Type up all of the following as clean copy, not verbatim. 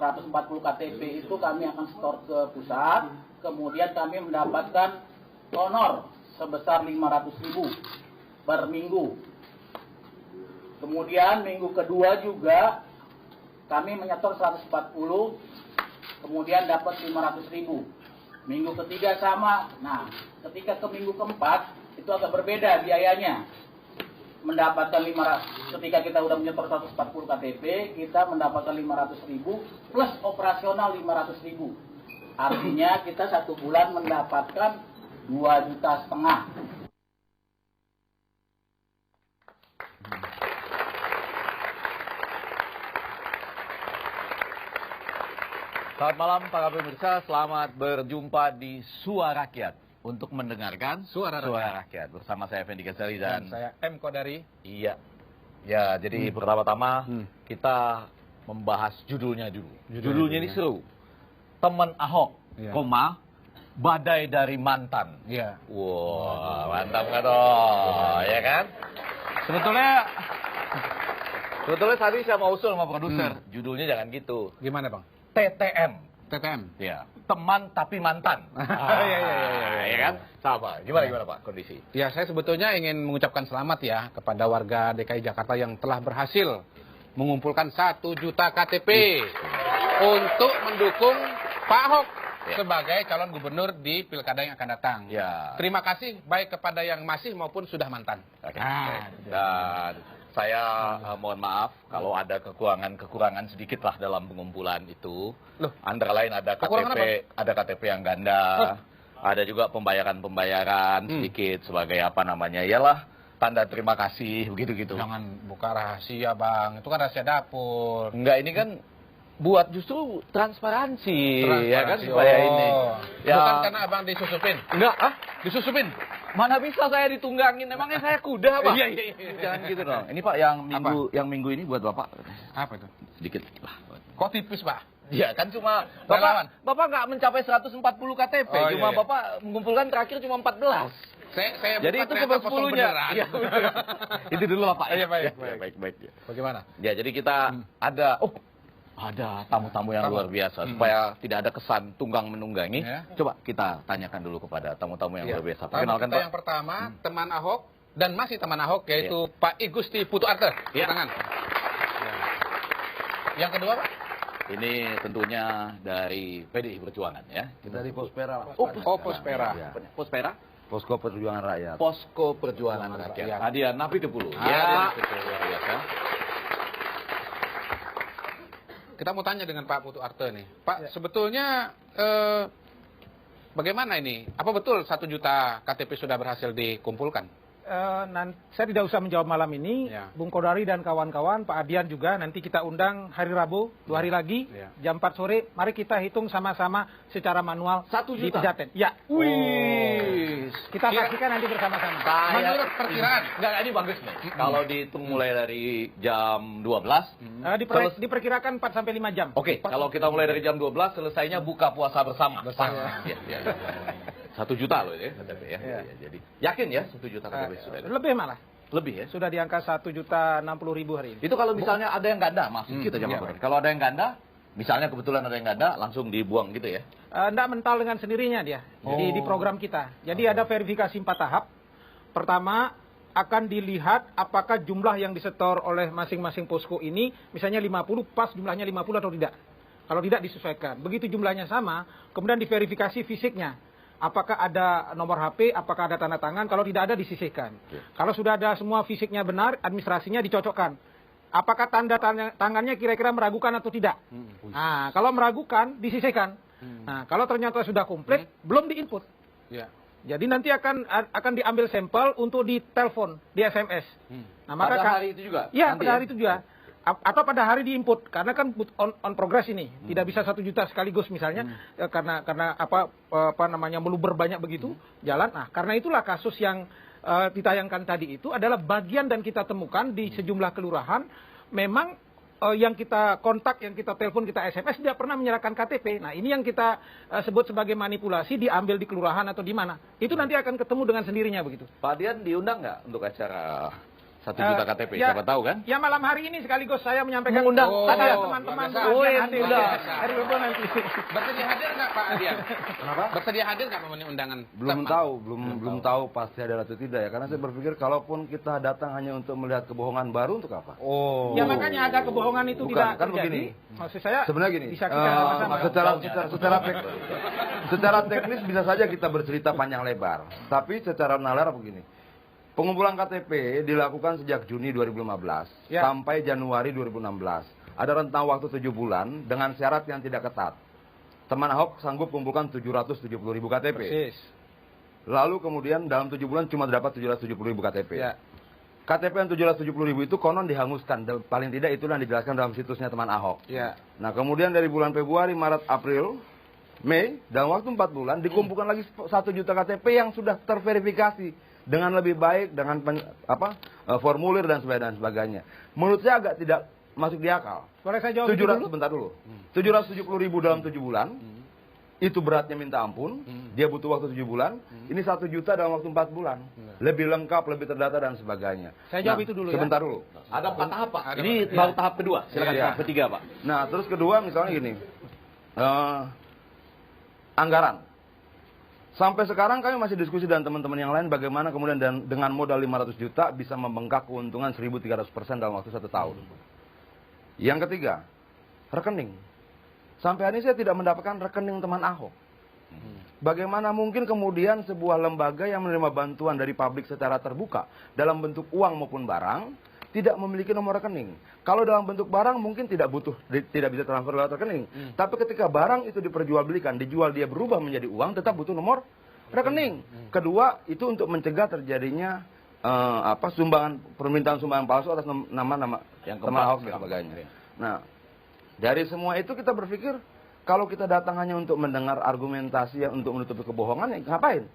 140 KTP itu kami akan setor ke pusat, kemudian kami mendapatkan honor sebesar 500.000 per minggu. Kemudian minggu kedua juga kami menyetor 140, kemudian dapat 500.000. Minggu ketiga sama. Nah, ketika ke minggu keempat itu agak berbeda biayanya. Mendapatkan 500, ketika kita udah menyetor 140 KTP, kita mendapatkan 500.000 plus operasional 500.000. Artinya kita 1 bulan mendapatkan 2,5 juta. Selamat malam para pemirsa, selamat berjumpa di Suara Rakyat untuk mendengarkan Suara Rakyat. Bersama saya Fendi Ghazali dan saya M. Kodari. Iya. Ya, jadi pertama-tama kita membahas judulnya dulu. Judulnya ini seru. Teman Ahok, badai dari mantan. Iya. Wow, mantap nggak toh? Ya kan? Sebetulnya tadi saya mau usul sama produser. Judulnya jangan gitu. Gimana, Bang? TTM. Ya. Teman tapi mantan. Ya kan? Sama. Gimana Pak kondisi? Ya, saya sebetulnya ingin mengucapkan selamat ya kepada warga DKI Jakarta yang telah berhasil mengumpulkan 1 juta KTP untuk mendukung Pak Ahok sebagai calon gubernur di pilkada yang akan datang. Ya. Terima kasih baik kepada yang masih maupun sudah mantan. Dan saya mohon maaf kalau ada kekurangan sedikit lah dalam pengumpulan itu. Antara lain ada KTP yang ganda, ada juga pembayaran sedikit sebagai ialah tanda terima kasih begitu. Jangan buka rahasia, Bang. Itu kan rahasia dapur. Enggak, ini kan buat justru transparansi. Ya kan supaya ini. Ya. Bukan karena Abang disusupin. Enggak, disusupin. Mana bisa saya ditunggangin? Emangnya saya kuda, Pak? Iya. Jangan gitu dong. Ini Pak yang minggu ini buat Bapak. Apa itu? Sedikit lah. Kok tipis, Pak? Ya kan cuma Bapak nggak mencapai 140 KTP, Bapak mengumpulkan terakhir cuma 14. Saya jadi itu ke-10-nya. Ya, itu dulu Pak. Iya, baik. Bagaimana? Ya, jadi kita ada tamu-tamu yang luar biasa supaya tidak ada kesan tunggang menunggangi. Coba kita tanyakan dulu kepada tamu-tamu yang luar biasa. Perkenalkan Pak. Yang pertama, teman Ahok dan masih teman Ahok yaitu Pak I Gusti Putu Arte. Tangan. Yang kedua, Pak? Ini tentunya dari PDI Perjuangan ya. Dari Pospera. Pospera. Pospera? Posko Perjuangan Rakyat. Posko Perjuangan Rakyat. Hadiah Napi Kepulu. Ya. Kita mau tanya dengan Pak Putu Arte nih. Pak, sebetulnya bagaimana ini? Apa betul 1 juta KTP sudah berhasil dikumpulkan? Saya tidak usah menjawab malam ini. Bung Kodari dan kawan-kawan, Pak Adian juga, nanti kita undang hari Rabu, 2 hari lagi, jam 4 sore. Mari kita hitung sama-sama secara manual 1 juta? Di Pejaten. Ya. Kita saksikan nanti bersama-sama. Menurut perkiraan. Enggak, ini bagus nih. Kalau dihitung mulai dari jam 12. Diperkirakan 4 sampai 5 jam. Oke, kalau kita mulai dari jam 12, selesainya buka puasa bersama. Iya. 1 juta loh ya KTP ya. Jadi yakin ya 1 juta KTP sudah ada? Lebih malah. Lebih ya? Sudah di angka 1.060.000 hari ini. Itu kalau misalnya ada yang ganda, maksud kita jangan. Kalau ada yang ganda, misalnya kebetulan ada yang ganda, langsung dibuang gitu ya? Enggak, mental dengan sendirinya dia. Jadi di program kita. Jadi ada verifikasi 4 tahap. Pertama, akan dilihat apakah jumlah yang disetor oleh masing-masing posko ini, misalnya 50, pas jumlahnya 50 atau tidak. Kalau tidak disesuaikan. Begitu jumlahnya sama, kemudian diverifikasi fisiknya. Apakah ada nomor HP, apakah ada tanda tangan, kalau tidak ada disisihkan. Kalau sudah ada semua fisiknya benar, administrasinya dicocokkan. Apakah tanda tangannya kira-kira meragukan atau tidak. Nah, kalau meragukan, disisihkan. Nah, kalau ternyata sudah komplit, belum diinput. Jadi nanti akan diambil sampel untuk ditelepon, di SMS. Nah, maka pada hari itu juga? Iya, pada hari itu juga. Atau pada hari diinput, karena kan on progress ini, tidak bisa 1 juta sekaligus misalnya, karena meluber banyak begitu jalan. Nah, karena itulah kasus yang ditayangkan tadi itu adalah bagian dan kita temukan di sejumlah kelurahan, memang yang kita kontak, yang kita telepon, kita SMS tidak pernah menyerahkan KTP. Nah, ini yang kita sebut sebagai manipulasi, diambil di kelurahan atau di mana. Itu nanti akan ketemu dengan sendirinya begitu. Pak Dian diundang nggak untuk acara 1 juta KTP, ya, siapa tahu kan? Ya malam hari ini sekaligus saya menyampaikan Mengundang kepada Adian. teman-teman hadir. Hari Rabu nanti. Bersedia hadir nggak Pak Adian? Kenapa? Bersedia hadir nggak memenuhi undangan? Belum tahu, belum tahu pasti ada atau tidak ya. Karena saya berpikir kalaupun kita datang hanya untuk melihat kebohongan baru untuk apa? Oh. Ya makanya agar kebohongan itu Bukan, tidak kan terjadi. begini. Maksud saya Sebenarnya gini, bisa kita sama-sama. secara teknis bisa saja kita bercerita panjang lebar. Tapi secara nalar begini. Pengumpulan KTP dilakukan sejak Juni 2015 sampai Januari 2016. Ada rentang waktu 7 bulan dengan syarat yang tidak ketat. Teman Ahok sanggup mengumpulkan 770.000 KTP. Persis. Lalu kemudian dalam 7 bulan cuma dapat 770.000 KTP. Ya. KTP yang 770.000 itu konon dihanguskan. Paling tidak itulah yang dijelaskan dalam situsnya teman Ahok. Ya. Nah kemudian dari bulan Februari, Maret, April, Mei, dalam waktu 4 bulan dikumpulkan lagi 1 juta KTP yang sudah terverifikasi dengan lebih baik, dengan formulir dan sebagainya. Menurut saya agak tidak masuk di akal. Boleh saya jawab dulu? Sebentar dulu. 770.000 dalam 7 bulan, itu beratnya minta ampun. Dia butuh waktu 7 bulan. Ini 1 juta dalam waktu 4 bulan. Lebih lengkap, lebih terdata dan sebagainya. Saya jawab itu dulu sebentar dulu. Ada 4 tahap Pak. Ada Ini Pak. baru tahap kedua. Silakan Iya. tahap ketiga Pak. Nah, terus kedua misalnya gini. Anggaran. Sampai sekarang kami masih diskusi dengan teman-teman yang lain bagaimana kemudian dengan modal 500 juta bisa membengkak keuntungan 1.300% dalam waktu 1 tahun. Yang ketiga, rekening. Sampai hari ini saya tidak mendapatkan rekening teman Ahok. Bagaimana mungkin kemudian sebuah lembaga yang menerima bantuan dari publik secara terbuka dalam bentuk uang maupun barang tidak memiliki nomor rekening. Kalau dalam bentuk barang mungkin tidak bisa transfer lewat rekening. Tapi ketika barang itu diperjualbelikan, dijual, dia berubah menjadi uang, tetap butuh nomor rekening. Kedua, itu untuk mencegah terjadinya permintaan sumbangan palsu atas nama-nama Yang teman keempat, Ahok dan sebagainya. Nah, dari semua itu kita berpikir kalau kita datang hanya untuk mendengar argumentasi yang untuk menutupi kebohongan, ya ngapain?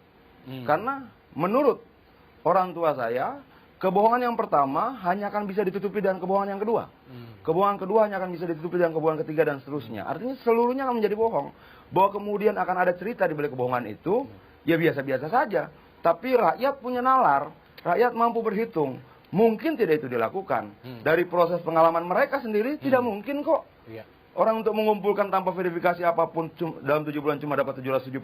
Karena menurut orang tua saya, kebohongan yang pertama hanya akan bisa ditutupi dengan kebohongan yang kedua. Kebohongan kedua hanya akan bisa ditutupi dengan kebohongan ketiga dan seterusnya. Artinya seluruhnya akan menjadi bohong. Bahwa kemudian akan ada cerita di balik kebohongan itu, ya biasa-biasa saja. Tapi rakyat punya nalar, rakyat mampu berhitung. Mungkin tidak itu dilakukan. Dari proses pengalaman mereka sendiri tidak mungkin kok. Orang untuk mengumpulkan tanpa verifikasi apapun dalam 7 bulan cuma dapat 770.000.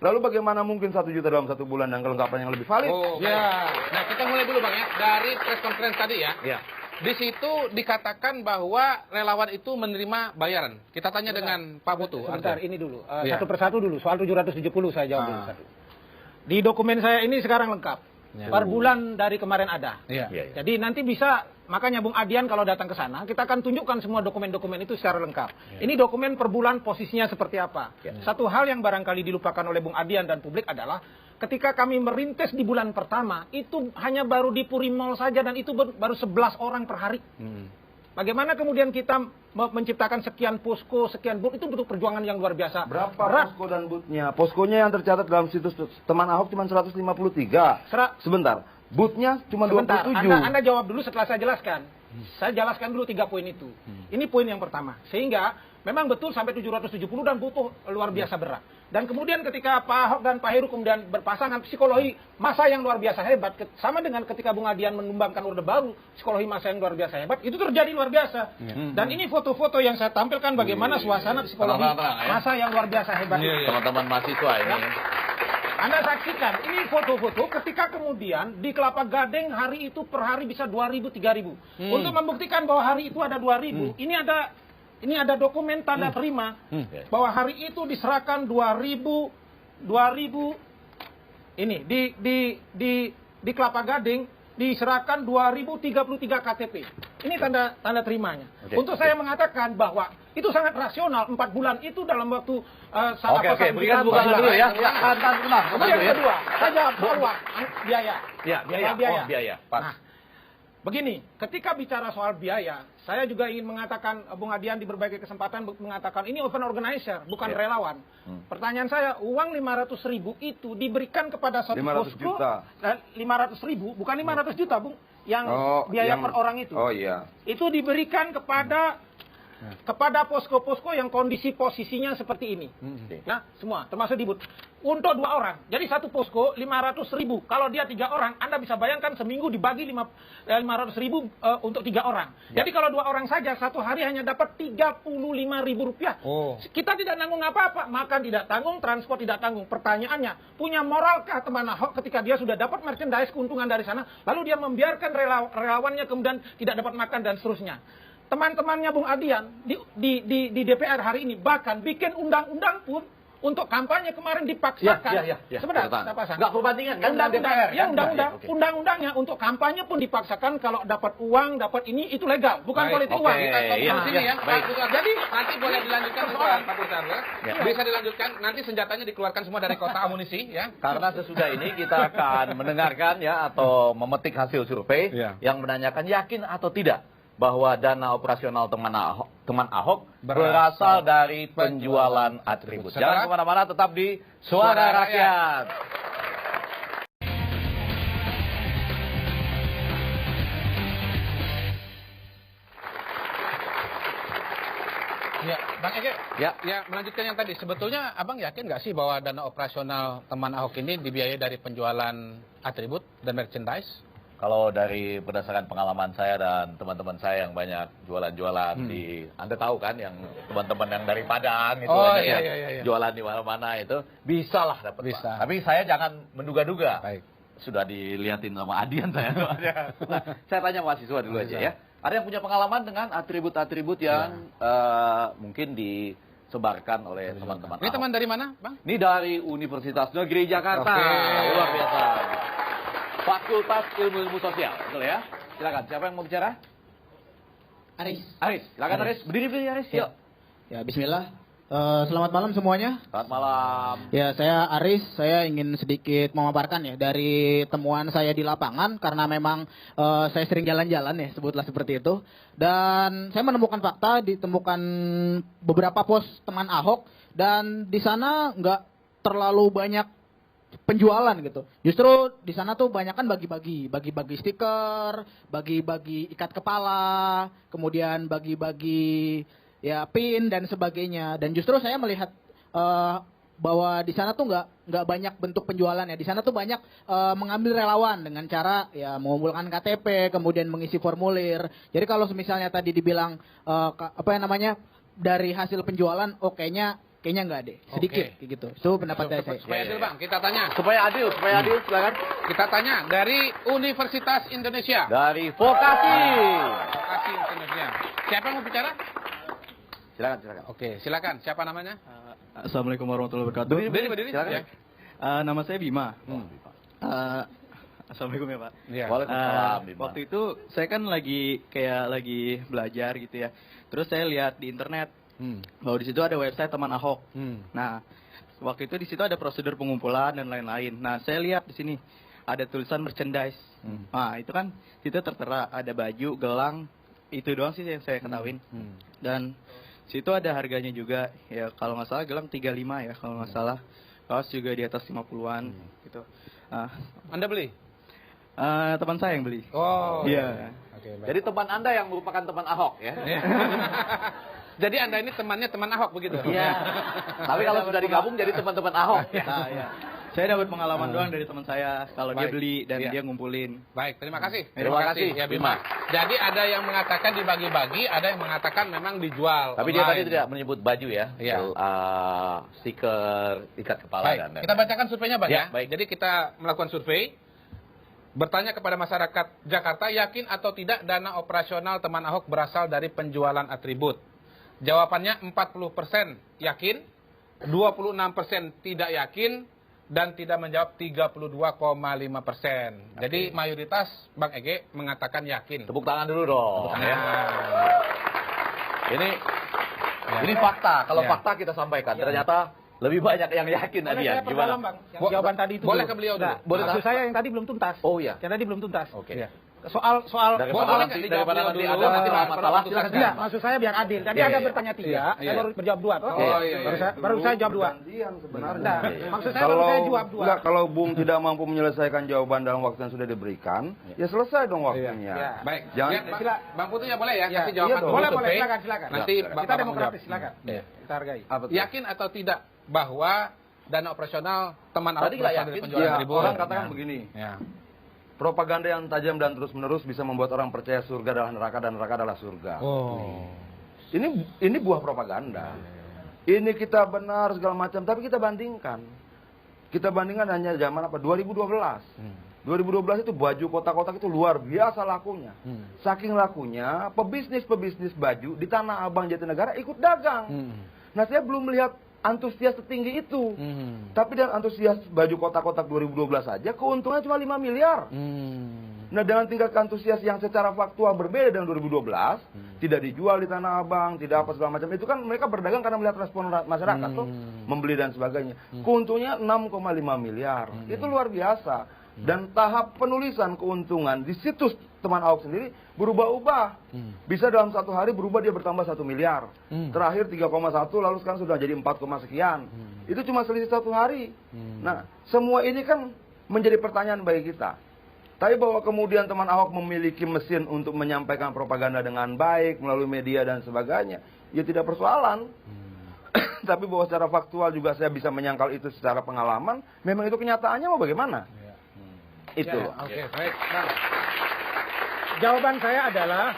Lalu bagaimana mungkin 1 juta dalam 1 bulan dan kelengkapan yang lebih valid? Oh, ya. Nah, kita mulai dulu Bang ya. Dari press conference tadi ya. Ya. Di situ dikatakan bahwa relawan itu menerima bayaran. Kita tanya dengan Pak Putu. Sebentar, ini dulu. Iya. Satu persatu dulu. Soal 770 saya jawab dulu satu. Di dokumen saya ini sekarang lengkap. Per bulan dari kemarin ada. Iya. Jadi nanti bisa, makanya Bung Adian kalau datang ke sana, kita akan tunjukkan semua dokumen-dokumen itu secara lengkap. Ini dokumen per bulan posisinya seperti apa. Satu hal yang barangkali dilupakan oleh Bung Adian dan publik adalah ketika kami merintis di bulan pertama, itu hanya baru di Puri Mall saja dan itu baru 11 orang per hari. Bagaimana kemudian kita menciptakan sekian posko, sekian booth, itu butuh perjuangan yang luar biasa. Berapa posko dan boothnya? Poskonya yang tercatat dalam situs teman Ahok cuma 153. Sebentar, boothnya cuma 27. Anda jawab dulu setelah saya jelaskan. Saya jelaskan dulu 3 poin itu. Ini poin yang pertama. Sehingga memang betul sampai 770 dan butuh luar biasa berat. Dan kemudian ketika Pak Ahok dan Pak Heru kemudian berpasangan, psikologi masa yang luar biasa hebat. Sama dengan ketika Bung Adian menumbangkan Orde Baru, psikologi masa yang luar biasa hebat. Itu terjadi luar biasa. Dan ini foto-foto yang saya tampilkan bagaimana suasana psikologi masa yang luar biasa hebat. Teman-teman mahasiswa ini. Anda saksikan, ini foto-foto ketika kemudian di Kelapa Gading hari itu per hari bisa 2.000, 3.000. Untuk membuktikan bahwa hari itu ada 2.000, ini ada dokumen tanda terima bahwa hari itu diserahkan 2.000 ini di Kelapa Gading diserahkan 2.033 KTP. Ini tanda terimanya. Untuk saya mengatakan bahwa itu sangat rasional. 4 bulan itu dalam waktu Oke, berikan bukaan dulu ya. Kemudian yang kedua, saya jawab soal biaya. Ya, biaya. Pas. Nah, begini, ketika bicara soal biaya, saya juga ingin mengatakan, Bung Adian di berbagai kesempatan mengatakan ini open organizer, bukan relawan. Pertanyaan saya, uang 500.000 itu diberikan kepada satu 500 posko, juta. 500.000, bukan 500 juta, Bung, yang biaya per orang itu. Oh iya. Itu diberikan kepada kepada posko-posko yang kondisi posisinya seperti ini. Nah, semua termasuk di Bud. Untuk 2 orang, jadi satu posko 500.000. Kalau dia 3 orang, Anda bisa bayangkan seminggu dibagi 500.000 untuk 3 orang. Jadi kalau 2 orang saja satu hari hanya dapat Rp35.000. Kita tidak nanggung apa-apa, makan tidak tanggung, transport tidak tanggung. Pertanyaannya, punya moralkah teman Ahok ketika dia sudah dapat merchandise keuntungan dari sana, lalu dia membiarkan relawannya kemudian tidak dapat makan dan seterusnya. Teman-temannya Bung Adian di DPR hari ini bahkan bikin undang-undang pun untuk kampanye kemarin dipaksakan. Sebentar, saya pasang. Nggak perbandingan kan? Undang-undangnya untuk kampanye pun dipaksakan kalau dapat uang, dapat ini itu legal, bukan politik uang. Sini ya. Jadi nanti boleh dilanjutkan Pak Purcharles. Bisa dilanjutkan. Nanti senjatanya dikeluarkan semua dari kotak amunisi ya. Karena sesudah ini kita akan mendengarkan ya atau memetik hasil survei yang menanyakan yakin atau tidak bahwa dana operasional teman Ahok berasal dari penjualan atribut. Jangan kemana-mana, tetap di Suara Rakyat. Ya, Bang Ege. Ya, melanjutkan yang tadi. Sebetulnya Abang yakin nggak sih bahwa dana operasional teman Ahok ini dibiayai dari penjualan atribut dan merchandise? Kalau dari berdasarkan pengalaman saya dan teman-teman saya yang banyak jualan-jualan di, Anda tahu kan, yang teman-teman yang dari Padang itu jualan di mana-mana itu, bisa lah dapat. Bisa. Tapi saya jangan menduga-duga. Baik. Sudah dilihatin sama Adian saya. Saya tanya mahasiswa dulu aja ya. Ada yang punya pengalaman dengan atribut-atribut yang mungkin disebarkan oleh teman-teman Ini Ahok. teman dari mana, Bang? Ini dari Universitas Negeri Jakarta. Luar biasa. Fakultas Ilmu Sosial, betul ya? Silakan, siapa yang mau bicara? Aris, silakan Aris. Berdiri Aris, yuk. Ya, bismillah. Selamat malam semuanya. Selamat malam. Ya, saya Aris. Saya ingin sedikit memaparkan ya dari temuan saya di lapangan karena memang saya sering jalan-jalan ya, sebutlah seperti itu. Dan saya menemukan fakta, ditemukan beberapa pos teman Ahok dan di sana nggak terlalu banyak penjualan gitu. Justru di sana tuh banyak kan bagi-bagi stiker, bagi-bagi ikat kepala, kemudian bagi-bagi ya pin dan sebagainya. Dan justru saya melihat bahwa di sana tuh nggak banyak bentuk penjualan ya. Di sana tuh banyak mengambil relawan dengan cara ya mengumpulkan KTP, kemudian mengisi formulir. Jadi kalau misalnya tadi dibilang dari hasil penjualan, kayaknya enggak deh, sedikit kayak gitu. Itu pendapat dari saya. Supaya adil, Bang, kita tanya. Supaya adil, silakan. Kita tanya dari Universitas Indonesia. Dari Vokasi. Vokasi Indonesia. Siapa yang mau bicara? Silakan. Oke, silakan. Siapa namanya? Assalamualaikum warahmatullahi wabarakatuh. Berdiri. Silakan. Ya. Nama saya Bima. Assalamualaikum ya Pak. Ya. Waalaikumsalam. Bima. Waktu itu saya kan lagi belajar gitu ya. Terus saya lihat di internet bahwa di situ ada website teman Ahok. Nah, waktu itu di situ ada prosedur pengumpulan dan lain-lain. Nah, saya lihat di sini ada tulisan merchandise. Nah, itu kan situ tertera ada baju, gelang, itu doang sih yang saya ketahuin. Dan situ ada harganya juga. Ya, kalau nggak salah gelang 35 ya, kalau nggak salah. Kaos juga di atas 50-an gitu. Anda beli? Teman saya yang beli. Oh. Iya. Oke, baik. Jadi teman Anda yang merupakan teman Ahok ya? Jadi Anda ini temannya teman Ahok begitu? Iya. Tapi kalau sudah digabung jadi teman-teman Ahok. Nah, ya. Saya dapat pengalaman doang dari teman saya kalau dia Baik. beli dan Iya. dia ngumpulin. Baik, terima kasih. Terima kasih, ya Bima. Jadi ada yang mengatakan dibagi-bagi, ada yang mengatakan memang dijual. Tapi dia online. tadi tidak menyebut baju ya. Iya. Stiker, ikat kepala Baik, dan kita bacakan surveinya Bang Ya, ya. baik. Jadi kita melakukan survei. Bertanya kepada masyarakat Jakarta, yakin atau tidak dana operasional teman Ahok berasal dari penjualan atribut? Jawabannya 40% yakin, 26% tidak yakin, dan tidak menjawab 32,5%. Jadi mayoritas Bang Ege mengatakan yakin. Tepuk tangan dulu dong. Nah, Ya. Ini fakta. Kalau Ya. fakta kita sampaikan. Ternyata lebih banyak yang yakin Boleh Adian. saya perdalam, Bang. Yang jawaban tadi itu boleh dulu. ke beliau dulu. Nah, maksud saya yang tadi belum tuntas. Oh iya. Yang tadi belum tuntas. Oke. Iya. daripada nanti ada masalah silakan. Iya, maksud saya biar adil. Tadi ada bertanya 3, saya baru berjawab 2. Baru saya jawab 2. Sebenarnya. Nah, maksud saya baru saya jawab 2. Enggak, kalau Bung tidak mampu menyelesaikan jawaban dalam waktu yang sudah diberikan, ya selesai dong waktunya. Baik. Jangan Bang Putu ya boleh ya kasih jawaban boleh, dulu, P. silakan. Nanti Kita Bapak demokratis, menjawab. silakan. Kita hargai. Yakin atau tidak bahwa dana operasional teman Ahok Tadi nggak berasal dari yakin. penjualan Ya, tribun? orang katakan begini. Ya. Propaganda yang tajam dan terus-menerus bisa membuat orang percaya surga adalah neraka dan neraka adalah surga. Ini buah propaganda. Ini kita benar segala macam, tapi kita bandingkan. Kita bandingkan hanya zaman apa? 2012. 2012 itu baju kotak-kotak itu luar biasa lakunya. Saking lakunya, pebisnis baju di Tanah Abang Jatinegara ikut dagang. Nah, saya belum melihat antusias setinggi itu. Tapi dengan antusias baju kotak-kotak 2012 saja, keuntungannya cuma 5 miliar. Nah, dengan tingkat antusias yang secara faktual berbeda dengan 2012, tidak dijual di Tanah Abang, tidak apa segala macam. Itu kan mereka berdagang karena melihat respon masyarakat tuh, membeli dan sebagainya. Keuntungannya 6,5 miliar. Itu luar biasa. Dan tahap penulisan keuntungan di situs teman Ahok sendiri berubah-ubah. Bisa dalam satu hari berubah, dia bertambah 1 miliar. Terakhir 3,1, lalu sekarang sudah jadi 4, sekian. Itu cuma selisih 1 hari. Nah, semua ini kan menjadi pertanyaan bagi kita. Tapi bahwa kemudian teman Ahok memiliki mesin untuk menyampaikan propaganda dengan baik melalui media dan sebagainya, ya tidak persoalan. Tapi bahwa secara faktual juga saya bisa menyangkal itu secara pengalaman, memang itu kenyataannya mau bagaimana? Itu. Oke, baik. Bang. Jawaban saya adalah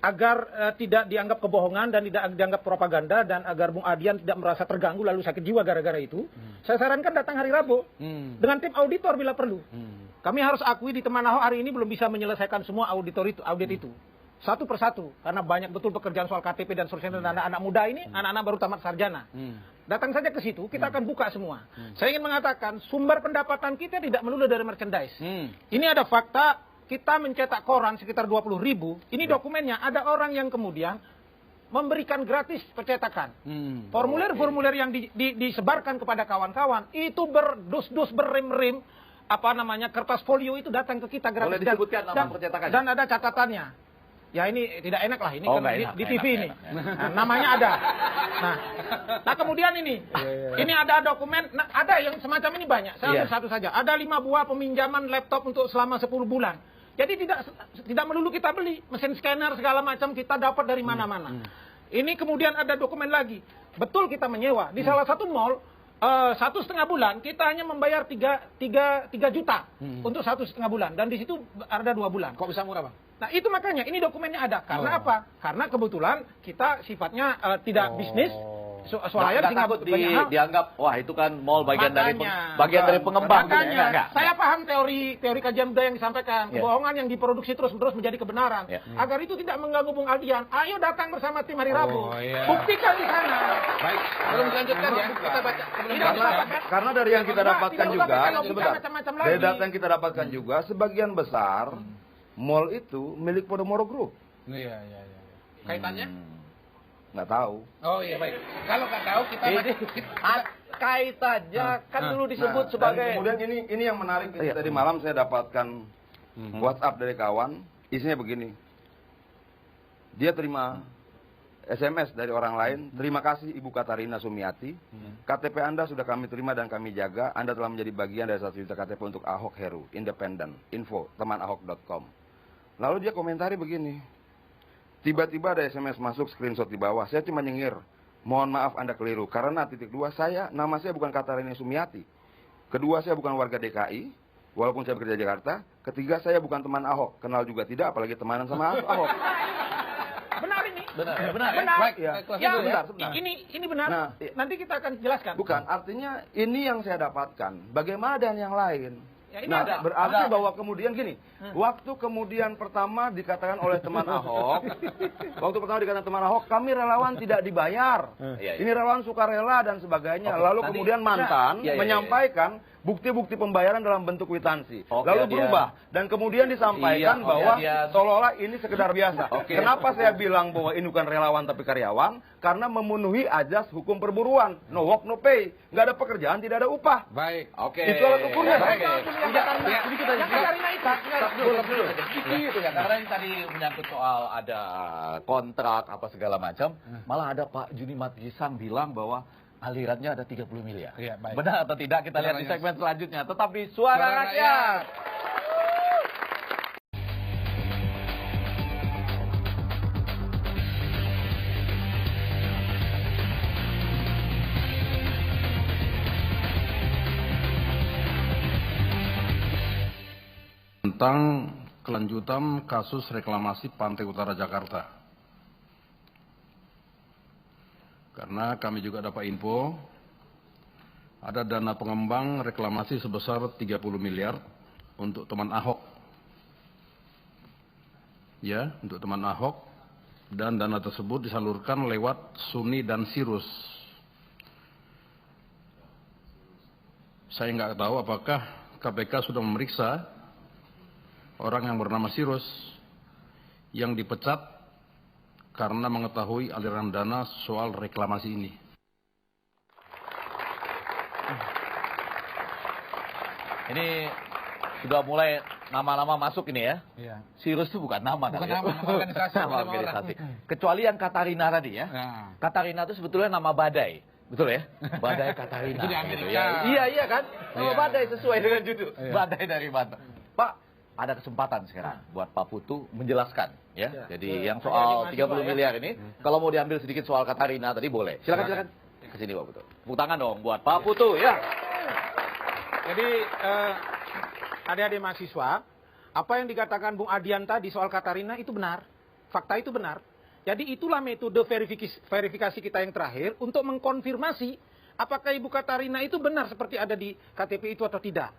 agar tidak dianggap kebohongan dan tidak dianggap propaganda dan agar Bung Adian tidak merasa terganggu lalu sakit jiwa gara-gara itu, saya sarankan datang hari Rabu dengan tim auditor bila perlu. Kami harus akui di teman Ahok hari ini belum bisa menyelesaikan semua audit itu. Satu persatu, karena banyak betul pekerjaan soal KTP dan seterusnya, dan anak muda ini, anak-anak baru tamat sarjana. Datang saja ke situ, kita akan buka semua. Saya ingin mengatakan, sumber pendapatan kita tidak melulu dari merchandise. Ini ada fakta, kita mencetak koran sekitar 20.000, ini dokumennya, ada orang yang kemudian memberikan gratis percetakan. Formulir-formulir yang disebarkan kepada kawan-kawan, itu berdus-dus, berrim-rim, kertas folio itu datang ke kita gratis. Boleh disebutkan nama percetakannya? Dan ada catatannya. Ya ini tidak enak lah, ini di TV ini. Nah, namanya ada. Nah kemudian ini ada dokumen, ada yang semacam ini banyak. Saya ambil satu saja. Ada 5 buah peminjaman laptop untuk selama 10 bulan. Jadi tidak melulu kita beli mesin scanner segala macam kita dapat dari mana-mana. Ini kemudian ada dokumen lagi. Betul kita menyewa di salah satu mall. 1,5 bulan kita hanya membayar 3 juta untuk 1,5 bulan dan di situ ada 2 bulan. Kok bisa murah, Bang? Nah itu makanya ini dokumennya ada. Karena apa? Karena kebetulan kita sifatnya tidak bisnis. Soalnya takut dianggap wah itu kan mall bagian dari pengembang. Makanya saya paham teori kajian budaya yang disampaikan, kebohongan yang diproduksi terus-menerus menjadi kebenaran. Agar itu tidak mengganggu Bung Adian, ayo datang bersama tim hari Rabu. Buktikan di sana. Baik, belum dilanjutkan ya. Kita baca. Karena dari yang kita dapatkan juga, dari data yang kita dapatkan Hmm. juga, sebagian besar mall itu milik Podomoro Group. Iya. Kaitannya? Nggak tahu. Oh iya baik. Kalau nggak tahu kita kaitannya kan dulu disebut dan sebagai. Kemudian ini yang menarik. Tadi malam saya dapatkan WhatsApp dari kawan, isinya begini. Dia terima SMS dari orang lain. Terima kasih Ibu Katarina Sumiati. KTP Anda sudah kami terima dan kami jaga. Anda telah menjadi bagian dari 1 juta KTP untuk Ahok Heru, independen, info, temanahok.com. Lalu dia komentari begini. Tiba-tiba ada SMS masuk, screenshot di bawah. Saya cuma nyengir. Mohon maaf Anda keliru. Karena titik 2 nama saya bukan Katarina Sumiati. Kedua, saya bukan warga DKI. Walaupun saya bekerja di Jakarta. Ketiga, saya bukan teman Ahok. Kenal juga tidak, apalagi temanan sama Ahok. Benar ini. Benar. Baik, Ya, sebentar. ini benar. Nah, nanti kita akan jelaskan. Bukan, artinya ini yang saya dapatkan. Bagaimana dengan yang lain? Ya, ini nah, ada. berarti bahwa kemudian gini, waktu kemudian pertama dikatakan oleh teman Ahok, kami relawan tidak dibayar. Ini relawan sukarela dan sebagainya. Lalu kemudian mantan menyampaikan bukti-bukti pembayaran dalam bentuk kwitansi. Lalu berubah dan kemudian disampaikan bahwa seolah-olah ini sekedar biasa. Kenapa saya bilang bahwa ini bukan relawan tapi karyawan? Karena memenuhi azas hukum perburuan. No work, no pay. Nggak ada pekerjaan, tidak ada upah. Baik. Oke. Itu alat ukurnya. yang Katarina. Yang Katarina itu. Gitu ya, karena ini tadi menyangkut soal ada kontrak apa segala macam, malah ada Pak Junimat Gisang bilang bahwa alirannya ada 30 miliar. Iya, baik. Benar atau tidak kita lihat di segmen selanjutnya. Tetapi Suara Rakyat. Tentang kelanjutan kasus reklamasi Pantai Utara Jakarta. Karena kami juga dapat info, ada dana pengembang reklamasi sebesar 30 miliar untuk teman Ahok. Ya, untuk teman Ahok. Dan dana tersebut disalurkan lewat Suni dan Sirus. Saya nggak tahu apakah KPK sudah memeriksa orang yang bernama Sirus yang dipecat karena mengetahui aliran dana soal reklamasi ini. Ini sudah mulai nama-nama masuk ini ya. Iya. Sirus itu bukan nama. Bukan kan, nama, ya? organisasi. Nama organisasi. Kecuali yang Katarina tadi ya. Nah. Katarina itu sebetulnya nama badai. Betul ya? Badai Katarina. Itu di Amerika. Gitu ya. Iya kan? Nama Iya. badai sesuai dengan judul. Iya. Badai dari Banten. Pak, ada kesempatan sekarang buat Pak Putu menjelaskan ya. Jadi yang soal 30 miliar ini, kalau mau diambil sedikit soal Katarina tadi boleh. Silakan. Ke sini Pak Putu. Tepuk tangan dong buat Pak Putu ya. Jadi adik-adik mahasiswa, apa yang dikatakan Bung Adian tadi soal Katarina itu benar. Fakta itu benar. Jadi itulah metode verifikasi kita yang terakhir untuk mengkonfirmasi apakah Ibu Katarina itu benar seperti ada di KTP itu atau tidak.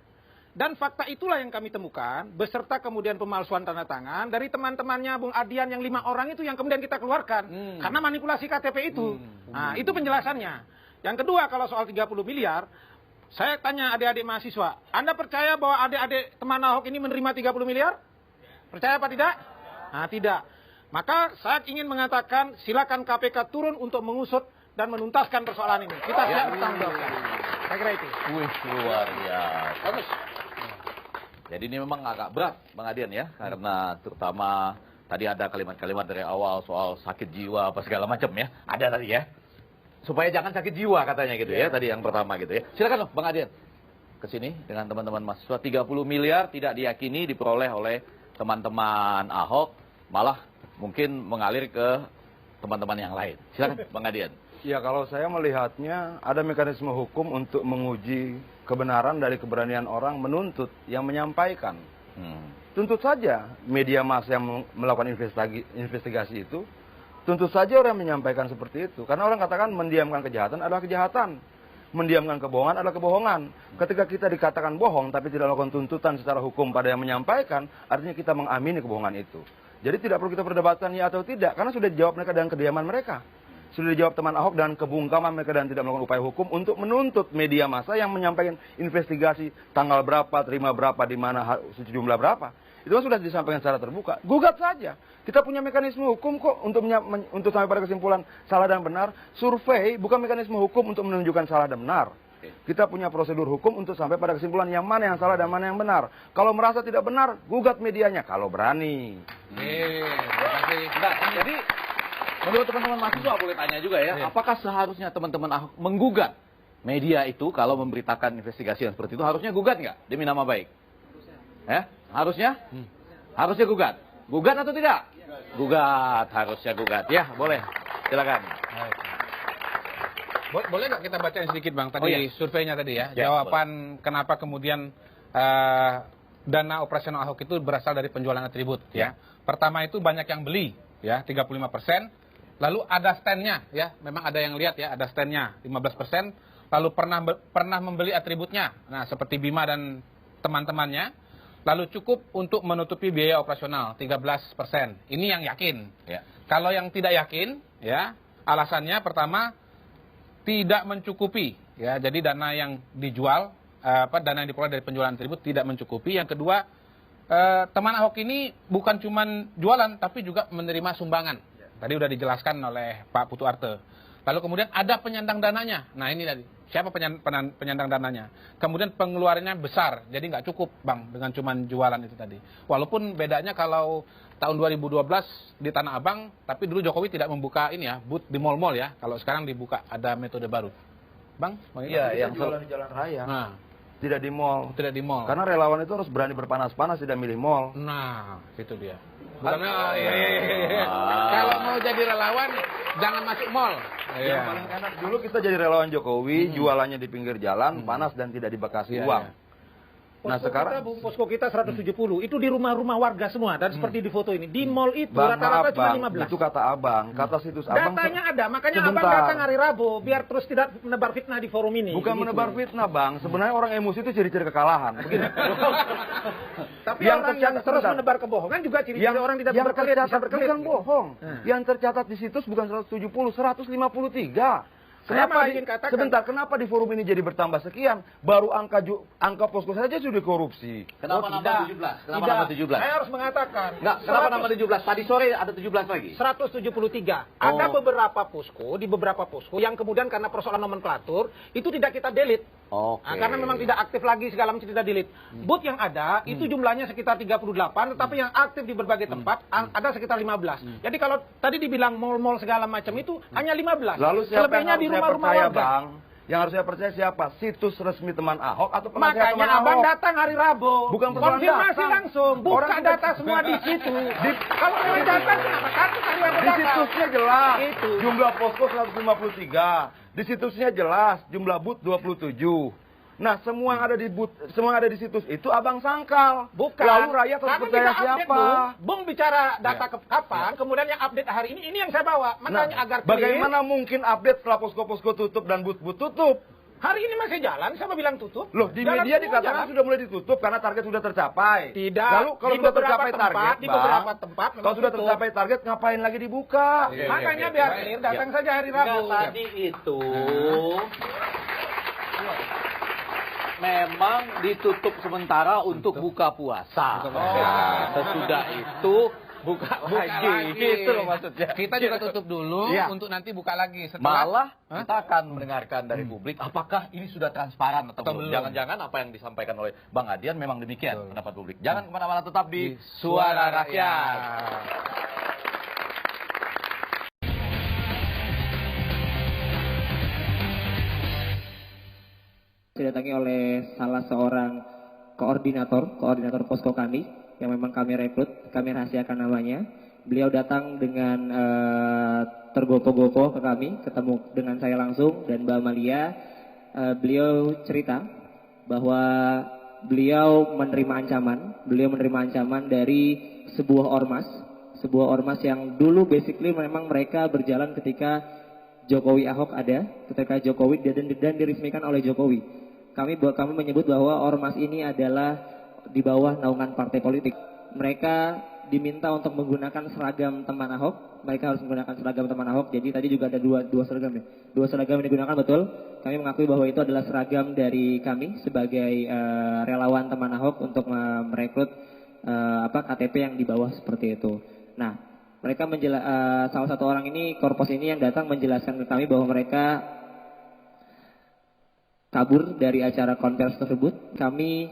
Dan fakta itulah yang kami temukan, beserta kemudian pemalsuan tanda tangan dari teman-temannya Bung Adian yang 5 orang itu yang kemudian kita keluarkan. Karena manipulasi KTP itu. Nah, itu penjelasannya. Yang kedua, kalau soal 30 miliar, saya tanya adik-adik mahasiswa, Anda percaya bahwa adik-adik teman Ahok ini menerima 30 miliar? Percaya apa tidak? Nah, tidak. Maka saya ingin mengatakan, silakan KPK turun untuk mengusut dan menuntaskan persoalan ini. Kita siap bertanggung jawab. Saya kira itu. Wih, luar biasa. Jadi ini memang agak berat, Bang Adian ya, karena terutama tadi ada kalimat-kalimat dari awal soal sakit jiwa apa segala macam ya, ada tadi ya, supaya jangan sakit jiwa katanya gitu ya, tadi yang pertama gitu ya. Silakan loh, Bang Adian, ke sini dengan teman-teman mahasiswa. 30 miliar tidak diyakini diperoleh oleh teman-teman Ahok, malah mungkin mengalir ke teman-teman yang lain. Silakan, Bang Adian. Ya, kalau saya melihatnya ada mekanisme hukum untuk menguji kebenaran dari keberanian orang menuntut yang menyampaikan. Tuntut saja media massa yang melakukan investigasi itu, tuntut saja orang menyampaikan seperti itu. Karena orang katakan mendiamkan kejahatan adalah kejahatan. Mendiamkan kebohongan adalah kebohongan. Ketika kita dikatakan bohong tapi tidak melakukan tuntutan secara hukum pada yang menyampaikan, artinya kita mengamini kebohongan itu. Jadi tidak perlu kita perdebatkan ya atau tidak, karena sudah dijawab mereka dengan kediaman mereka. Sudah dijawab teman Ahok dan kebungkaman mereka dan tidak melakukan upaya hukum untuk menuntut media massa yang menyampaikan investigasi tanggal berapa, terima berapa, di mana, sejumlah berapa. Itu sudah disampaikan secara terbuka. Gugat saja. Kita punya mekanisme hukum kok untuk sampai pada kesimpulan salah dan benar. Survei bukan mekanisme hukum untuk menunjukkan salah dan benar. Kita punya prosedur hukum untuk sampai pada kesimpulan yang mana yang salah dan mana yang benar. Kalau merasa tidak benar, gugat medianya kalau berani. Jadi menurut teman-teman mahasiswa boleh tanya juga ya, apakah seharusnya teman-teman Ahok menggugat media itu kalau memberitakan investigasi yang seperti itu? Harusnya gugat nggak demi nama baik? Harusnya? Harusnya gugat. Gugat atau tidak? Gugat, harusnya gugat. Ya, boleh. Silakan. Boleh nggak kita bacain sedikit Bang tadi surveinya tadi ya? Ya, jawaban boleh. Kenapa kemudian dana operasional Ahok itu berasal dari penjualan atribut ya. Pertama itu banyak yang beli ya 35%. Lalu ada stand-nya ya, memang ada yang lihat ya, ada stand-nya 15%. Lalu pernah membeli atributnya. Nah, seperti Bima dan teman-temannya. Lalu cukup untuk menutupi biaya operasional 13%. Ini yang yakin. Ya. Kalau yang tidak yakin ya, alasannya pertama tidak mencukupi ya. Jadi dana yang dijual dana yang diperoleh dari penjualan atribut tidak mencukupi. Yang kedua, teman Ahok ini bukan cuma jualan tapi juga menerima sumbangan. Tadi udah dijelaskan oleh Pak Putu Arte. Lalu kemudian ada penyandang dananya. Nah ini tadi siapa penyandang dananya. Kemudian pengeluarannya besar, jadi nggak cukup Bang dengan cuman jualan itu tadi. Walaupun bedanya kalau tahun 2012 di Tanah Abang, tapi dulu Jokowi tidak membuka ini ya, booth di mall-mall ya. Kalau sekarang dibuka, ada metode baru. Bang? Iya, yang jualan di jalan raya. Nah. Tidak di mall. Tidak di mall. Karena relawan itu harus berani berpanas-panas, tidak milih mall. Nah, itu dia. Bukannya, kalau mau jadi relawan, jangan masuk mall. Yang paling enak dulu kita jadi relawan Jokowi, jualannya di pinggir jalan, panas dan tidak dibekasi uang. Nah sekarang posko kita 170 itu di rumah-rumah warga semua dan seperti di foto ini di mall itu Bang, rata-rata cuma 15. Itu kata abang, kata situs abang. Datanya ada, makanya sebentar. abang datang hari Rabu biar terus tidak menebar fitnah di forum ini. Bukan gitu. menebar fitnah bang, sebenarnya orang emosi itu ciri-ciri kekalahan. Begini. Tapi orang yang terus menebar kebohongan juga ciri-ciri orang tidak berkelit, bisa berkelit. Bukan bohong. Yang tercatat di situs bukan 170, 153. Kenapa ingin katakan? Sebentar, kenapa di forum ini jadi bertambah sekian? Baru angka posko saja sudah korupsi. Kenapa nambah 17? Kenapa nambah 17? Saya harus mengatakan. Enggak, kenapa nambah 17? Tadi sore ada 17 lagi. 173. Ada beberapa posko, di beberapa posko yang kemudian karena persoalan nomenklatur itu tidak kita delete. Oke. Nah, karena memang tidak aktif lagi segala macam tidak delete. Booth yang ada itu jumlahnya sekitar 38, tetapi yang aktif di berbagai tempat ada sekitar 15. Jadi kalau tadi dibilang mall-mall segala macam itu hanya 15. Lalu siapa selebihnya di rumah-rumah warga. Bang? Yang harus saya percaya siapa? Situs resmi teman Ahok atau penasihat teman Makanya Ahok? abang datang hari Rabu. Bukan persoalan konfirmasi data. langsung. Buka Orang data semua di situ. Kalau memang data kenapa takut hari Rabu Di datang? situsnya jelas. Itu. Jumlah posko 153. Di situsnya jelas. Jumlah booth 27. Nah, semua yang ada di booth, semua yang ada di situs itu abang sangkal. Bukan. Lalu rakyat harus Kami percaya tidak update, siapa? Bung bicara data kapan, kemudian yang update hari ini yang saya bawa. Makanya agar clear. Bagaimana mungkin update setelah posko-posko tutup dan booth-booth tutup? Hari ini masih jalan, siapa bilang tutup? Loh, di Jalan media semua dikatakan jalan. sudah mulai ditutup karena target sudah tercapai. Tidak. Lalu kalau Di sudah beberapa tercapai tempat, target, di beberapa tempat memang kalau sudah tutup. tercapai target, ngapain lagi dibuka? Makanya biar clear, datang saja hari Rabu. Enggak, tadi itu memang ditutup sementara untuk buka puasa. Sesudah itu buka lagi. Gitu loh maksudnya. Kita juga tutup dulu untuk nanti buka lagi. Setelah, Malah kita akan mendengarkan dari publik apakah ini sudah transparan atau belum. Jangan-jangan apa yang disampaikan oleh Bang Adian memang demikian pendapat publik. Jangan kemana-mana, tetap di Suara Rakyat. Didatangi oleh salah seorang koordinator posko kami yang memang kami rekrut, kami rahasiakan namanya. Beliau datang dengan tergopoh-gopoh ke kami, ketemu dengan saya langsung dan Mbak Amalia. Beliau cerita bahwa beliau menerima ancaman dari sebuah ormas yang dulu basically memang mereka berjalan ketika Jokowi Ahok ada, ketika Jokowi dan diresmikan oleh Jokowi. Kami menyebut bahwa ormas ini adalah di bawah naungan partai politik. Mereka diminta untuk menggunakan seragam teman Ahok. Mereka harus menggunakan seragam teman Ahok. Jadi tadi juga ada dua seragam ya. Dua seragam yang digunakan, betul. Kami mengakui bahwa itu adalah seragam dari kami sebagai relawan teman Ahok untuk merekrut KTP yang di bawah seperti itu. Nah, mereka salah satu orang ini, korpos ini yang datang menjelaskan ke kami bahwa mereka kabur dari acara konversi tersebut. Kami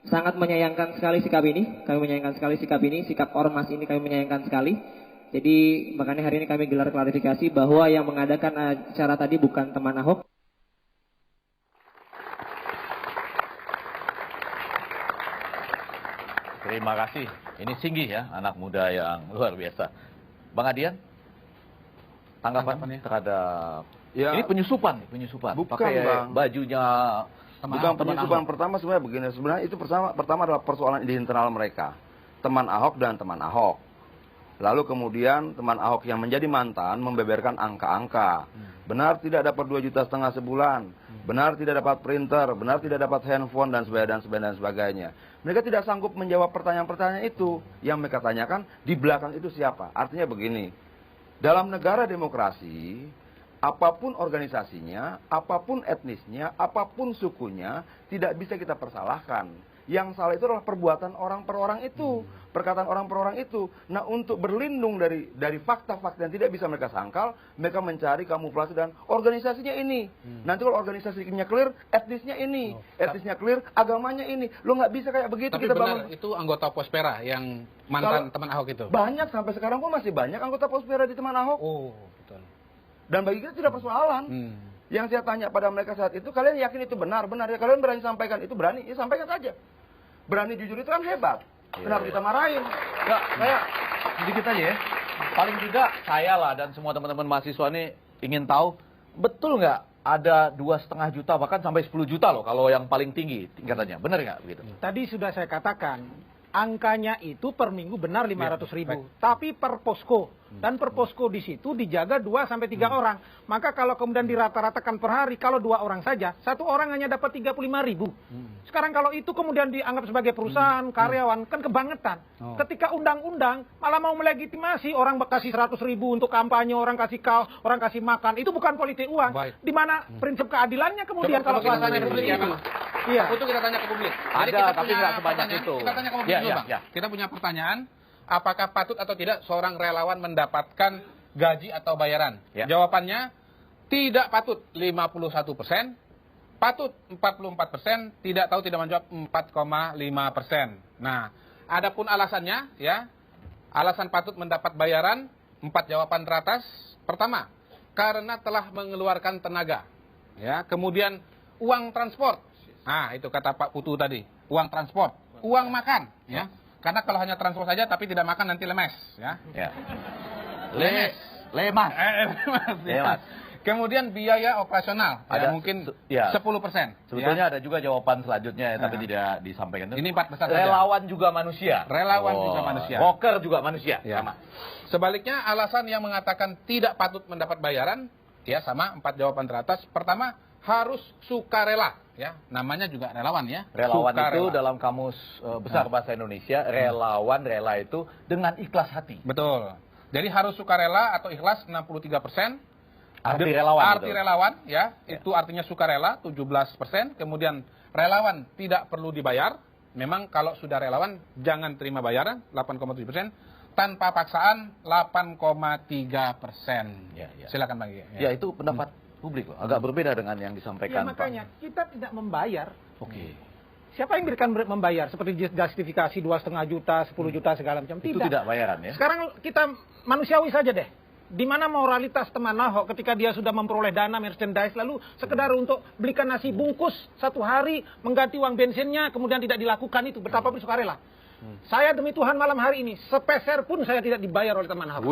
sangat menyayangkan sekali sikap ini. Sikap ormas ini kami menyayangkan sekali. Jadi makanya hari ini kami gelar klarifikasi bahwa yang mengadakan acara tadi bukan teman Ahok. Terima kasih. Ini Singgih ya, anak muda yang luar biasa. Bang Adian, tanggapannya terhadap ini penyusupan. Bukan, pakai Bang. bajunya Bukan penyusupan. Pertama sebenarnya begini, sebenarnya itu pertama adalah persoalan di internal mereka. Teman Ahok dan teman Ahok. Lalu kemudian teman Ahok yang menjadi mantan membeberkan angka-angka. Benar tidak dapat 2,5 juta sebulan. Benar tidak dapat printer, benar tidak dapat handphone dan sebagainya. Mereka tidak sanggup menjawab pertanyaan-pertanyaan itu. Yang mereka tanyakan di belakang itu siapa? Artinya begini. Dalam negara demokrasi, apapun organisasinya, apapun etnisnya, apapun sukunya, tidak bisa kita persalahkan. Yang salah itu adalah perbuatan orang per orang itu, perkataan orang per orang itu. Nah, untuk berlindung dari fakta-fakta yang tidak bisa mereka sangkal, mereka mencari kamuflase dan organisasinya ini. Nanti kalau organisasinya clear, etnisnya ini, etnisnya clear, agamanya ini. Lo nggak bisa kayak begitu. Tapi kita benar bangun. itu anggota Pospera yang mantan teman Ahok itu. Banyak sampai sekarang pun masih banyak anggota Pospera di teman Ahok. Oh, betul. Dan bagi kita tidak persoalan. Yang saya tanya pada mereka saat itu, kalian yakin itu benar? Benar ya, kalian berani sampaikan itu, berani, ya sampaikan saja. Berani jujur itu kan hebat. Kenapa kita marahin? Enggak, saya sedikit aja ya. Paling tidak saya lah dan semua teman-teman mahasiswa ini ingin tahu, betul nggak ada 2,5 juta bahkan sampai 10 juta loh kalau yang paling tinggi tingkatannya. Benar nggak begitu? Tadi sudah saya katakan, angkanya itu per minggu benar 500.000, tapi per posko. Dan per posko di situ dijaga 2 sampai 3 orang. Maka kalau kemudian dirata-ratakan per hari, kalau 2 orang saja, 1 orang hanya dapat 35.000. Sekarang kalau itu kemudian dianggap sebagai perusahaan, karyawan, kan kebangetan. Ketika undang-undang malah mau melegitimasi orang kasih 100.000 untuk kampanye, orang kasih kaos, orang kasih makan, itu bukan politik uang. Di mana prinsip keadilannya kemudian kalau kita tanya ke publik ya, Bang. Iya. Itu kita tanya ke publik. Ada, kita tapi punya nggak sebanyak pertanyaan. itu. Kita tanya ke publik dulu, Bang. Kita punya pertanyaan, apakah patut atau tidak seorang relawan mendapatkan gaji atau bayaran? Jawabannya, tidak patut 51%, patut 44%, tidak tahu tidak menjawab 4,5%. Nah, adapun alasannya, ya, alasan patut mendapat bayaran, 4 jawaban teratas. Pertama, karena telah mengeluarkan tenaga. Ya, kemudian uang transport. Nah, itu kata Pak Putu tadi, uang transport, uang makan, ya. Karena kalau hanya transport saja tapi tidak makan nanti lemes, ya. Lemas. Lemas. Kemudian biaya operasional, ada mungkin 10%. Ya. Sebetulnya ada juga jawaban selanjutnya, tapi tidak disampaikan. Ini 4 besar relawan juga manusia. Relawan juga manusia. Broker juga manusia. Ya. Sama. Sebaliknya alasan yang mengatakan tidak patut mendapat bayaran, ya sama 4 jawaban teratas. Pertama, harus sukarela, ya. Namanya juga relawan, ya. Relawan sukarela. itu dalam kamus besar bahasa Indonesia, rela itu dengan ikhlas hati. Betul. Jadi harus sukarela atau ikhlas 63%. Arti relawan. Arti relawan, ya. Itu artinya sukarela 17%. Kemudian relawan tidak perlu dibayar. Memang kalau sudah relawan jangan terima bayaran 8,7%. Tanpa paksaan 8,3%. Silakan Bang. Ya, itu pendapat publik loh. Agak berbeda dengan yang disampaikan. Ya, makanya kita tidak membayar. Oke. Siapa yang berikan membayar? Seperti justifikasi 2,5 juta, 10 juta segala macam. Itu tidak bayaran, ya. Sekarang kita manusiawi saja deh. Di mana moralitas teman Ahok ketika dia sudah memperoleh dana merchandise lalu sekedar untuk belikan nasi bungkus 1 hari mengganti uang bensinnya kemudian tidak dilakukan itu betapa sukarela. Saya demi Tuhan malam hari ini sepeser pun saya tidak dibayar oleh teman Ahok.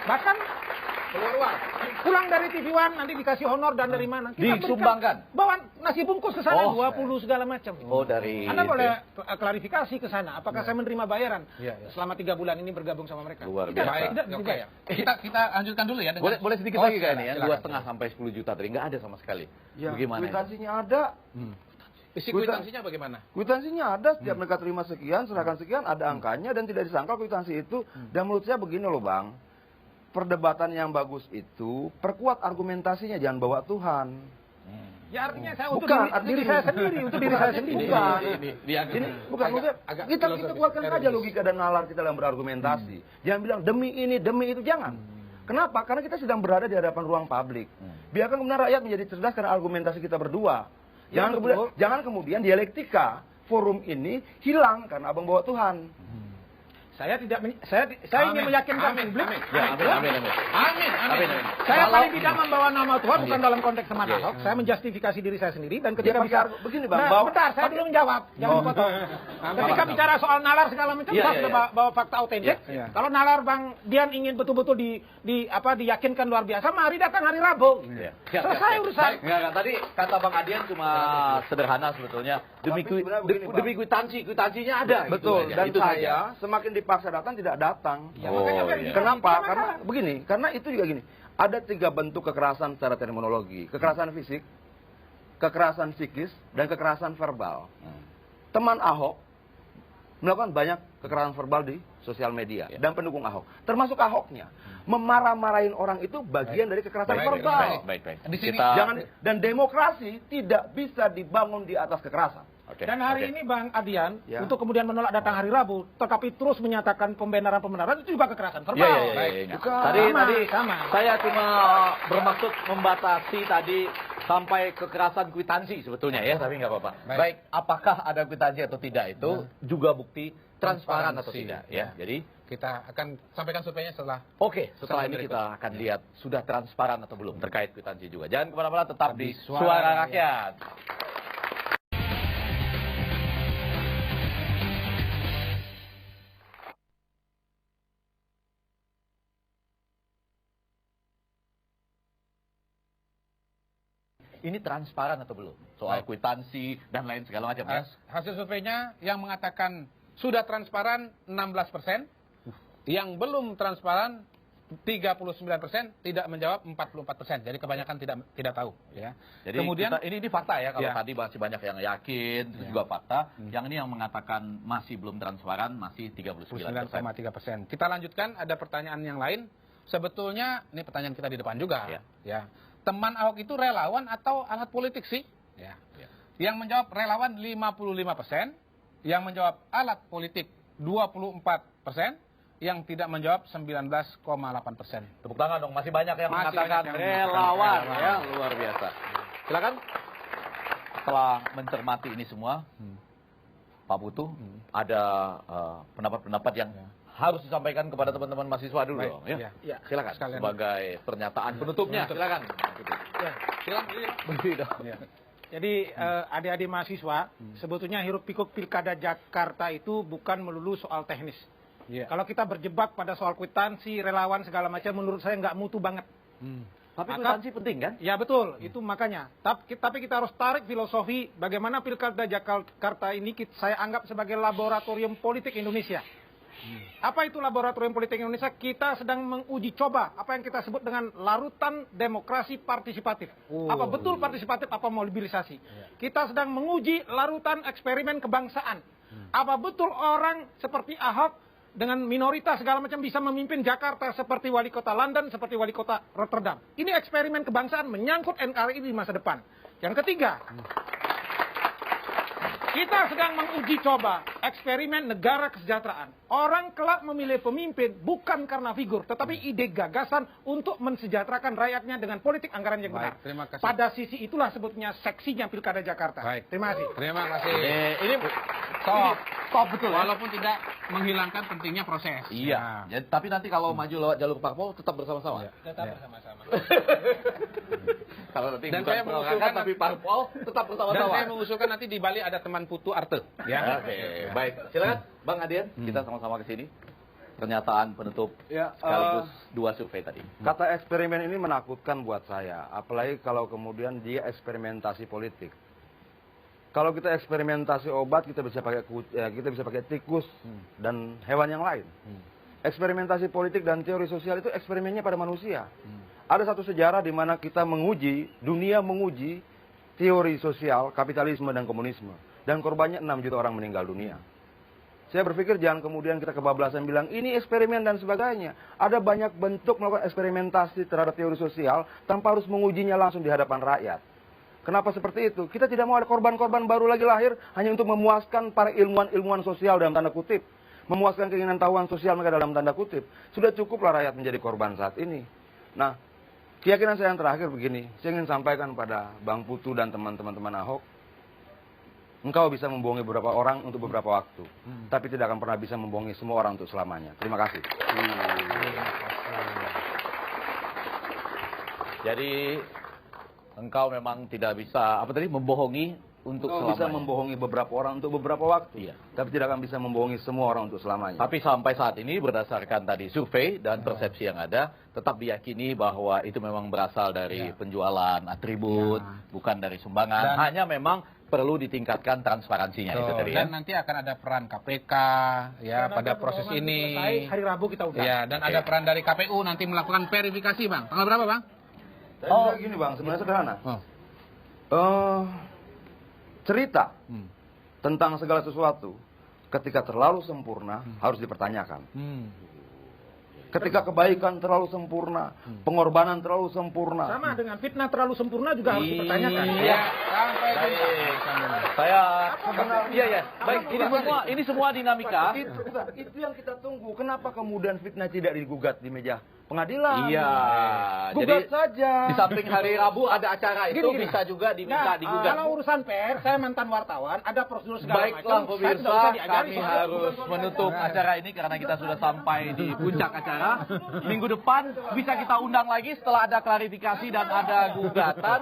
Bahkan pulang dari TV One nanti dikasih honor dan dari mana? Kita disumbangkan. Bawa nasi bungkus ke sana 20 segala macam. Dari Anda boleh klarifikasi ke sana. Apakah saya menerima bayaran selama 3 bulan ini bergabung sama mereka? Luar biasa. Tidak dibayar. Kita lanjutkan dulu ya. Boleh sedikit lagi kan ya? 2,5 sampai 10 juta tadi nggak ada sama sekali. Ya, bagaimana? Kwitansinya ada. Isi kwitansinya bagaimana? Kwitansinya ada, setiap mereka terima sekian, serahkan sekian, ada angkanya dan tidak disangkal kwitansi itu. Dan menurut saya begini loh Bang, perdebatan yang bagus itu perkuat argumentasinya, jangan bawa Tuhan. Ya artinya saya untuk diri saya sendiri, untuk diri saya sendiri. Ini bukan kita kuatkan saja logika dan nalar kita dalam berargumentasi. Jangan bilang demi ini, demi itu, jangan. Kenapa? Karena kita sedang berada di hadapan ruang publik. Biarkan kemudian rakyat menjadi cerdas karena argumentasi kita berdua. Jangan kemudian dialektika forum ini hilang karena abang bawa Tuhan. Saya ingin meyakinkan publik. Amin. Saya paling tidak membawa nama Tuhan bukan dalam konteks teman Ahok. Saya menjustifikasi diri saya sendiri dan ketika bicara begini Bang, bentar, saya belum menjawab. Jangan potong. Ketika bicara soal nalar segala macam, saya sudah bawa fakta autentik. Kalau nalar Bang Dian ingin betul-betul diyakinkan luar biasa, mari datang hari Rabu. Selesai urusan. Enggak, tadi kata Bang Adian cuma sederhana sebetulnya. Demi kwitansinya ada. Betul. Dan saya semakin dipaksa datang tidak datang. Kenapa? Karena begini, karena itu juga gini. Ada 3 bentuk kekerasan secara terminologi. Kekerasan fisik, kekerasan psikis, dan kekerasan verbal. Teman Ahok melakukan banyak kekerasan verbal di sosial media dan pendukung Ahok. Termasuk Ahoknya. memarah-marahin orang itu bagian dari kekerasan verbal. Baik. Di sini dan demokrasi tidak bisa dibangun di atas kekerasan. Dan hari ini Bang Adian, untuk kemudian menolak datang hari Rabu, tetapi terus menyatakan pembenaran itu juga kekerasan verbal. Tadi saya cuma bermaksud membatasi tadi sampai kekerasan kwitansi sebetulnya ya, tapi nggak apa-apa. Baik, apakah ada kwitansi atau tidak itu juga bukti transparan atau tidak ya. Jadi kita akan sampaikan surveinya setelah. Setelah ini kita akan lihat sudah transparan atau belum terkait kwitansi juga. Jangan kemana-mana, tetap di Suara Rakyat. Ini transparan atau belum? Soal kwitansi dan lain segala macam ya. Hasil surveinya yang mengatakan sudah transparan 16%, yang belum transparan 39%, tidak menjawab 44%. Jadi kebanyakan tidak tahu ya. Jadi kemudian ini fakta ya, kalau tadi masih banyak yang yakin, itu juga fakta. Yang ini yang mengatakan masih belum transparan masih 39,3%. Kita lanjutkan, ada pertanyaan yang lain. Sebetulnya ini pertanyaan kita di depan juga ya. Teman Ahok itu relawan atau alat politik sih? Yang menjawab relawan 55%, yang menjawab alat politik 24%, yang tidak menjawab 19,8%. Tepuk tangan dong, masih banyak yang mengatakan relawan ya, luar biasa. Silakan. Setelah mencermati ini semua, Pak Putu, ada pendapat-pendapat yang harus disampaikan kepada teman-teman mahasiswa dulu dong ya. Silakan sebagai pernyataan penutupnya. Silakan. Jadi adik-adik mahasiswa, sebetulnya hiruk pikuk Pilkada Jakarta itu bukan melulu soal teknis. Kalau kita berjebak pada soal kwitansi, relawan segala macam, menurut saya nggak mutu banget. Tapi kwitansi penting kan? Ya betul, itu makanya. Tapi kita harus tarik filosofi bagaimana Pilkada Jakarta ini saya anggap sebagai laboratorium politik Indonesia. Apa itu laboratorium politik Indonesia? Kita sedang menguji coba apa yang kita sebut dengan larutan demokrasi partisipatif. Apa betul partisipatif, apa mobilisasi? Kita sedang menguji larutan eksperimen kebangsaan. Apa betul orang seperti Ahok dengan minoritas segala macam bisa memimpin Jakarta seperti wali kota London, seperti wali kota Rotterdam? Ini eksperimen kebangsaan menyangkut NKRI di masa depan. Yang ketiga, kita sedang menguji coba eksperimen negara kesejahteraan. Orang kelak memilih pemimpin bukan karena figur, tetapi ide gagasan untuk mensejahterakan rakyatnya dengan politik anggaran yang benar. Terima kasih. Pada sisi itulah sebetulnya seksinya Pilkada Jakarta. Terima kasih. Terima kasih. Ini top betul ya. Walaupun tidak menghilangkan pentingnya proses. Iya. Jadi, tapi nanti kalau maju lewat jalur parpol tetap bersama-sama. Tetap bersama-sama. Kalau nanti dan bukan saya mengusulkan tapi parpol tetap bersama-sama. Dan saya mengusulkan nanti di Bali ada teman Putu Arte. Ya. Oke, baik. Silakan Bang Adian, kita sama-sama ke sini. Pernyataan penutup sekaligus dua survei tadi. Kata eksperimen ini menakutkan buat saya, apalagi kalau kemudian dia eksperimentasi politik. Kalau kita eksperimentasi obat, kita bisa pakai tikus dan hewan yang lain. Eksperimentasi politik dan teori sosial itu eksperimennya pada manusia. Ada satu sejarah di mana kita dunia menguji teori sosial, kapitalisme dan komunisme. Dan korbannya 6 juta orang meninggal dunia. Saya berpikir jangan kemudian kita kebablasan bilang ini eksperimen dan sebagainya. Ada banyak bentuk melakukan eksperimentasi terhadap teori sosial tanpa harus mengujinya langsung di hadapan rakyat. Kenapa seperti itu? Kita tidak mau ada korban-korban baru lagi lahir hanya untuk memuaskan para ilmuwan-ilmuwan sosial dalam tanda kutip. Memuaskan keinginan tahuan sosial mereka dalam tanda kutip. Sudah cukuplah rakyat menjadi korban saat ini. Nah, keyakinan saya yang terakhir begini. Saya ingin sampaikan pada Bang Putu dan teman-teman Ahok. Engkau bisa membohongi beberapa orang untuk beberapa waktu. Tapi tidak akan pernah bisa membohongi semua orang untuk selamanya. Terima kasih. Jadi engkau memang tidak bisa membohongi untuk selamanya. Bisa membohongi beberapa orang untuk beberapa waktu. Tapi tidak akan bisa membohongi semua orang untuk selamanya. Tapi sampai saat ini berdasarkan tadi survei dan persepsi yang ada, tetap diyakini bahwa itu memang berasal dari penjualan atribut, bukan dari sumbangan. Dan hanya memang perlu ditingkatkan transparansinya itu tadi ya. Dan nanti akan ada peran KPK ya pada proses ini. Hari Rabu kita udah. Ya, dan ada peran dari KPU nanti melakukan verifikasi, Bang. Tanggal berapa, Bang? Gini Bang, sebenarnya sederhana. Cerita tentang segala sesuatu ketika terlalu sempurna harus dipertanyakan. Ketika kebaikan terlalu sempurna, pengorbanan terlalu sempurna. Sama dengan fitnah terlalu sempurna juga harus dipertanyakan. Iya. Sampai saya iya. Baik, ini semua dinamika. Itu yang kita tunggu. Kenapa kemudian fitnah tidak digugat di meja pengadilan? Iya. Gugat Jadi saja. di samping hari Rabu ada acara itu bisa juga diminta digugat. Kalau urusan pers, saya mantan wartawan, ada prosedur segala Baiklah macam. pemirsa, kami harus menutup acara ini karena kita sudah sampai di puncak acara. Minggu depan bisa kita undang lagi setelah ada klarifikasi dan ada gugatan.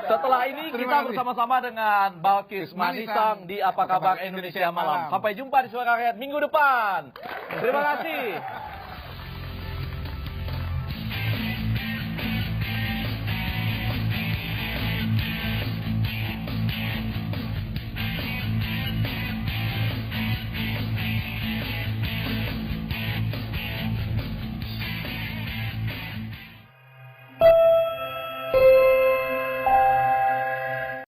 Setelah ini kita bersama-sama dengan Balkis Manisang di Apa Kabar Indonesia Malam. Sampai jumpa di Suara Rakyat minggu depan. Terima kasih.